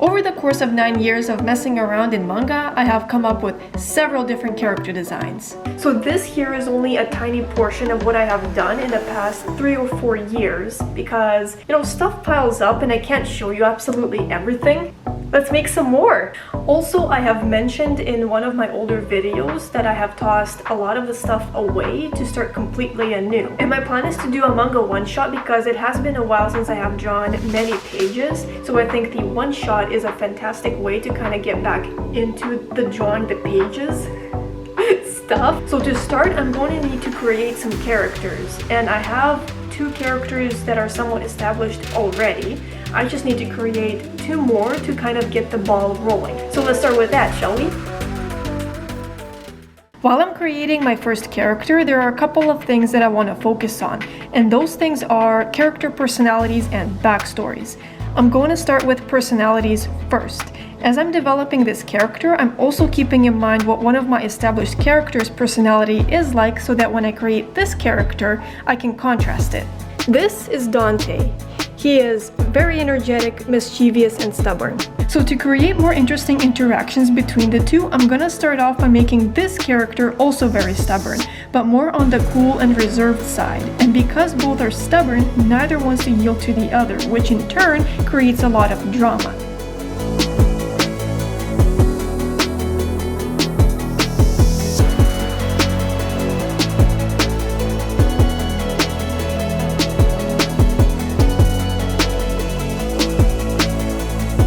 Over the course of 9 years of messing around in manga, I have come up with several different character designs. So this here is only a tiny portion of what I have done in the past 3 or 4 years because, stuff piles up and I can't show you absolutely everything. Let's make some more! Also, I have mentioned in one of my older videos that I have tossed a lot of the stuff away to start completely anew. And my plan is to do a manga one-shot because it has been a while since I have drawn many pages, so I think the one-shot is a fantastic way to kind of get back into the drawing the pages stuff. So to start, I'm going to need to create some characters, and I have 2 characters that are somewhat established already. I just need to create 2 more to kind of get the ball rolling. So let's start with that, shall we? While I'm creating my first character, there are a couple of things that I want to focus on, and those things are character personalities and backstories. I'm going to start with personalities first. As I'm developing this character, I'm also keeping in mind what one of my established characters' personality is like so that when I create this character, I can contrast it. This is Dante. He is very energetic, mischievous, and stubborn. So to create more interesting interactions between the two, I'm gonna start off by making this character also very stubborn, but more on the cool and reserved side. And because both are stubborn, neither wants to yield to the other, which in turn creates a lot of drama.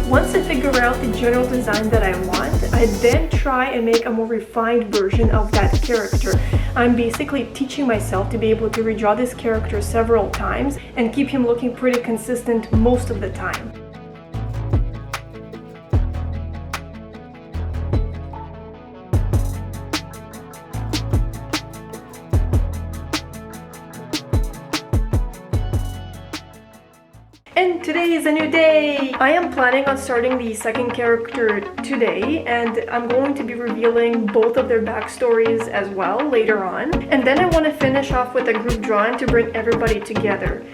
Once I figure out the general design that I want, I then try and make a more refined version of that character. I'm basically teaching myself to be able to redraw this character several times and keep him looking pretty consistent most of the time. And today is a new day! I am planning on starting the second character today, and I'm going to be revealing both of their backstories as well later on. And then I want to finish off with a group drawing to bring everybody together.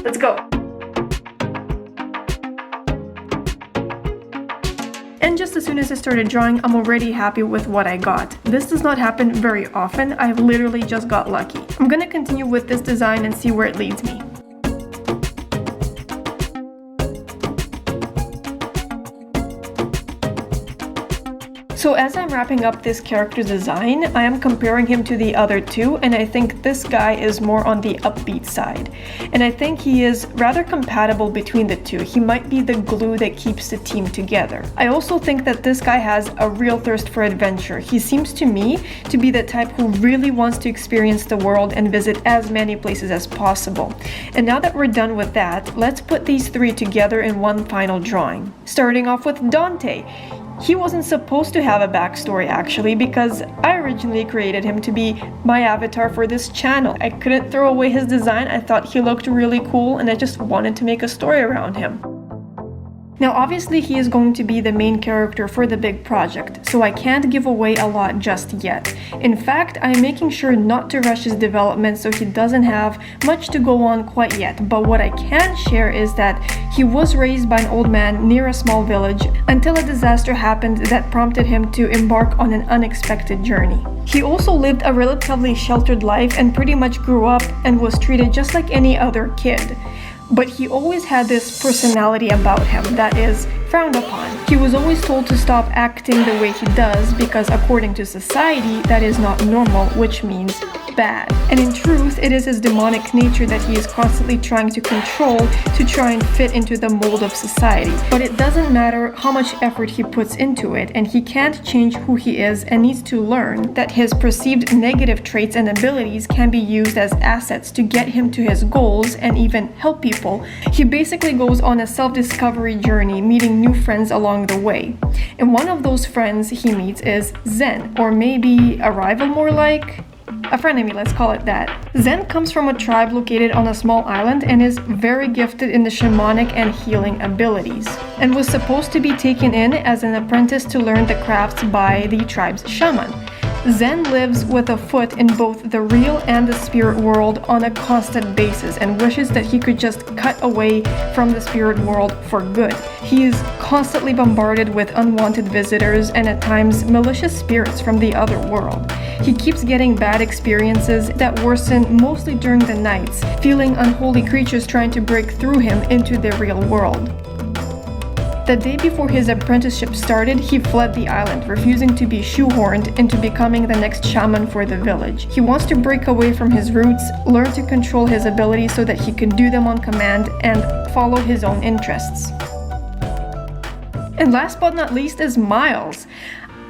Let's go! And just as soon as I started drawing, I'm already happy with what I got. This does not happen very often. I've literally just got lucky. I'm gonna continue with this design and see where it leads me. So as I'm wrapping up this character's design, I am comparing him to the other 2, and I think this guy is more on the upbeat side. And I think he is rather compatible between the 2. He might be the glue that keeps the team together. I also think that this guy has a real thirst for adventure. He seems to me to be the type who really wants to experience the world and visit as many places as possible. And now that we're done with that, let's put these 3 together in one final drawing. Starting off with Dante. He wasn't supposed to have a backstory actually, because I originally created him to be my avatar for this channel. I couldn't throw away his design. I thought he looked really cool and I just wanted to make a story around him. Now obviously he is going to be the main character for the big project, so I can't give away a lot just yet. In fact, I'm making sure not to rush his development so he doesn't have much to go on quite yet, but what I can share is that he was raised by an old man near a small village until a disaster happened that prompted him to embark on an unexpected journey. He also lived a relatively sheltered life and pretty much grew up and was treated just like any other kid. But he always had this personality about him that is frowned upon. He was always told to stop acting the way he does because according to society, that is not normal, which means bad. And in truth, it is his demonic nature that he is constantly trying to control to try and fit into the mold of society. But it doesn't matter how much effort he puts into it, and he can't change who he is and needs to learn that his perceived negative traits and abilities can be used as assets to get him to his goals and even help people. He basically goes on a self-discovery journey, meeting new friends along the way. And one of those friends he meets is Zen, or maybe a rival more like? A frenemy, let's call it that. Zen comes from a tribe located on a small island and is very gifted in the shamanic and healing abilities, and was supposed to be taken in as an apprentice to learn the crafts by the tribe's shaman. Zen lives with a foot in both the real and the spirit world on a constant basis and wishes that he could just cut away from the spirit world for good. He is constantly bombarded with unwanted visitors and at times malicious spirits from the other world. He keeps getting bad experiences that worsen mostly during the nights, feeling unholy creatures trying to break through him into the real world. The day before his apprenticeship started, he fled the island, refusing to be shoehorned into becoming the next shaman for the village. He wants to break away from his roots, learn to control his abilities so that he can do them on command, and follow his own interests. And last but not least is Miles.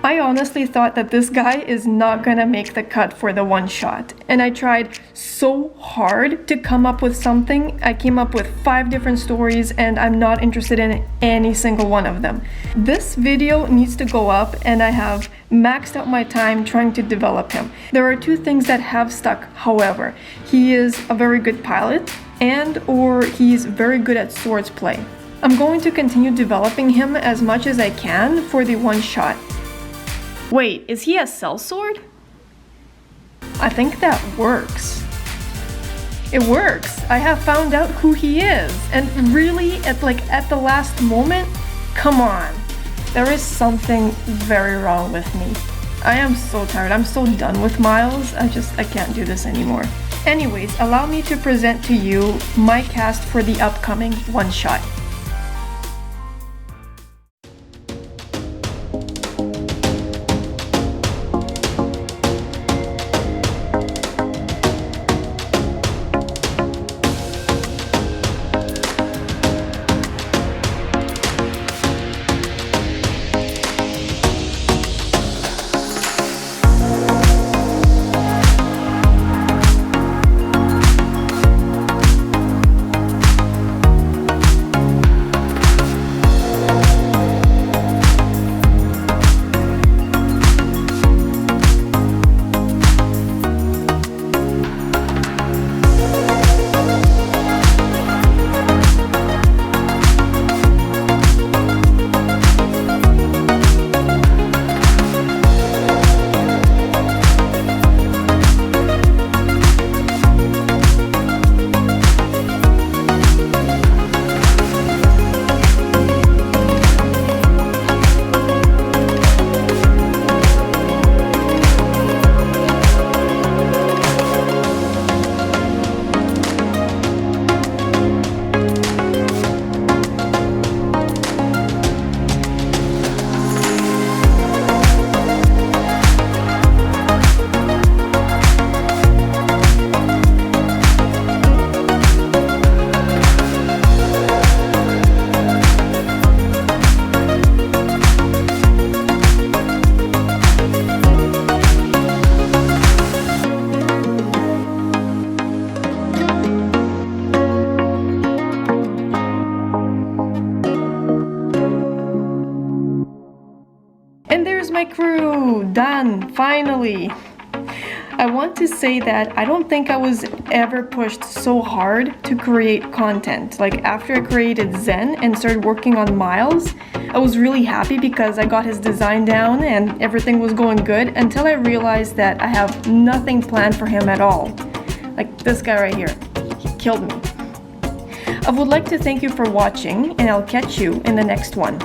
I honestly thought that this guy is not gonna make the cut for the one shot, and I tried so hard to come up with something. I came up with 5 different stories and I'm not interested in any single one of them. This video needs to go up and I have maxed out my time trying to develop him. There are 2 things that have stuck, however. He is a very good pilot or he's very good at swords play. I'm going to continue developing him as much as I can for the one shot. Wait, is he a sellsword? I think that works. It works! I have found out who he is! And really, at the last moment? Come on! There is something very wrong with me. I am so tired, I'm so done with Miles, I can't do this anymore. Anyways, allow me to present to you my cast for the upcoming one-shot. And there's my crew! Done! Finally! I want to say that I don't think I was ever pushed so hard to create content. Like after I created Zen and started working on Miles, I was really happy because I got his design down and everything was going good until I realized that I have nothing planned for him at all. Like this guy right here. He killed me. I would like to thank you for watching and I'll catch you in the next one.